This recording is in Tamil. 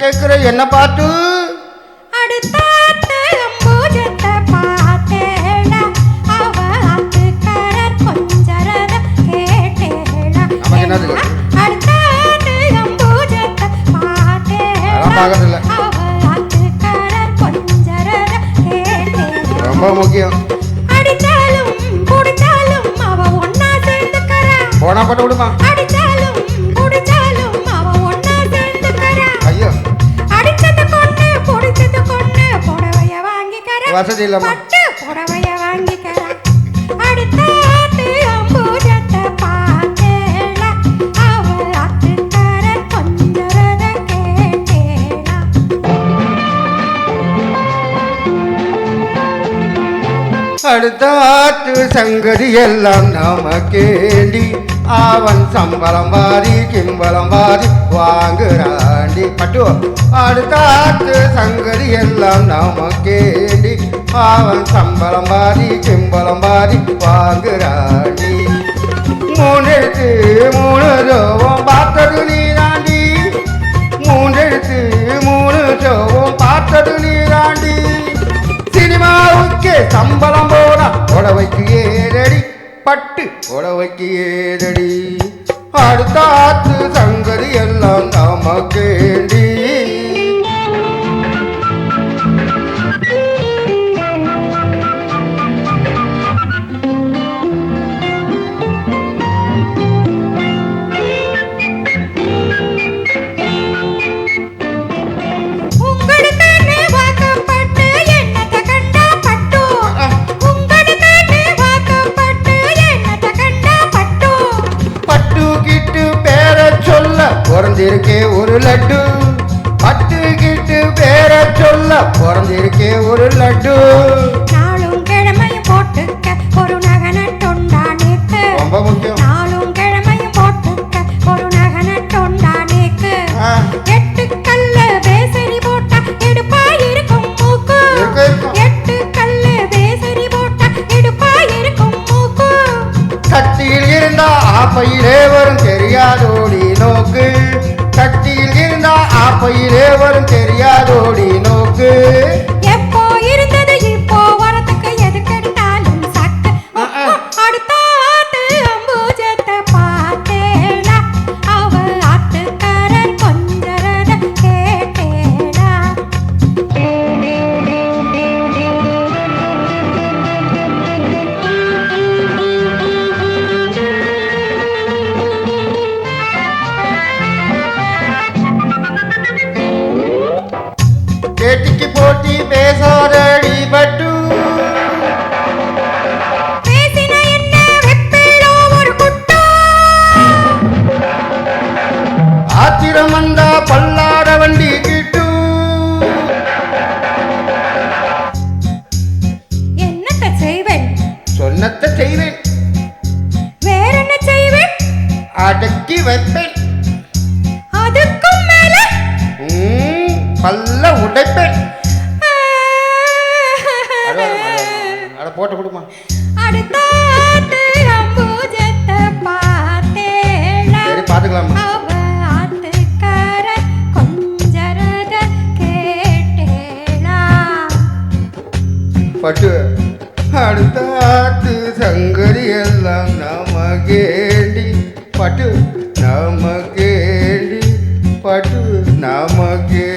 கேட்குற என்ன பாட்டு? அடுத்தாத்து அம்பூஜத்தை பார்த்தேடா, அவ ஆத்துக்காரர் கொஞ்சறத கேட்டேடா. அடுத்தாத்து அம்பூஜத்தை பார்த்தேடா, அவ ஆத்துக்காரர் கொஞ்சறத கேட்டேடா. ரொம்ப முக்கியம். அடிச்சாலும் குடிச்சாலும் அவ ஒன்னா சேர்ந்துக்கறா. போனா பட்டு விடுமா? அடிச்சாலும் குடிச்சாலும் அவ ஒன்னா சேர்ந்துக்கறா. ஐயோ, அடிச்சது கொண்டு பொடிச்சது கொண்டு புடவைய வாங்கிக்கறா. வசதி இல்லம்மா. பட்டு புடவைய வாங்கிக்கறா. அடுத்தாத்து அம்பூஜத்தை பார்த்தேளா, அவ ஆத்துக்காரர் கொஞ்சறத கேட்டேளா. அடுத்தாத்து சங்கதி எல்லாம் நமக்கேண்டி, அவன் சம்பளம் பாதி கிம்பளம் பாதி வாங்குறாண்டி. பட்டு அடுத்தாத்து சங்கதி எல்லாம் நமக்கேண்டி, அவன் சம்பளம் பாதி கிம்பளம் பாதி வாங்குறாண்டி. மூணெடுத்து மூணு ஜோவம் பார்த்தது நீ தாண்டி, மூன்றெடுத்து மூணு ஜோவம் பார்த்தது நீ தாண்டி. சினிமாவுக்கே சம்பளம் போனா புடவைக்கு ஏதடி, பட்டு புடவைக்கு ஏதடி. அடுத்தாத்து சங்கதி எல்லாம் நமக்கேண்டி. பிறந்திருக்கே ஒரு லட்டு, பட்டுக்கிட்டு பேர சொல்ல பிறந்திருக்கே ஒரு லட்டு. நாளும் கிழமையும் போட்டுக்க ஒரு நகனட்டொண்டானேக்கு. ரொம்ப முக்கியம். நாளும் கிழமையும் போட்டுக்க ஒரு நகனட்டொண்டானேக்கு. எட்டு கல்லு பேசரி போட்டா எடுப்பா இருக்கும் மூக்கு. எட்டு கல்லு பேசரி போட்டா எடுப்பா இருக்கும் மூக்கு. சட்டியில் இருந்தா ஆப்பையிலே வரும் தெரியாதோடி நோக்கு, சட்டியில் இருந்தா ஆப்பையிலே வரும் தெரியாதோடி நோக்கு. எப்போ இருந்தது இப்போ வரத்துக்கு எதுக்கெடுத்தாலும் சக்கு. அடுத்தாத்து அம்பூஜத்தை பார்த்தேடா, அவ ஆத்துக்காரர் கொஞ்சறத கேட்டேடா. கேட்டிக்கு போட்டி பேசாதடி பட்டு, பேசின என்ன வெப்பேளோ ஒரு குட்டா. ஆத்திரம் வந்தா பல்லாட வண்டி கிட்டு. என்னத்த செய்வேன்? சொன்னத்தை செய்வேன், வேற என்ன செய்வேன்? அடக்கி வைப்பேன், அதுக்கும் மேல பல்ல உடைப்பேன். அட போட்டு கொடுமா. அடுத்தாத்து அம்பூஜத்தை பார்த்தேளா, சரி பாத்துக்கலாம். அவ ஆத்துக்காரர் கொஞ்சறத கேட்டேளா. பட்டு அடுத்தாத்து சங்கதி எல்லாம் நமக்கேண்டி, பட்டு நமக்கேண்டி, பட்டு நமக்கே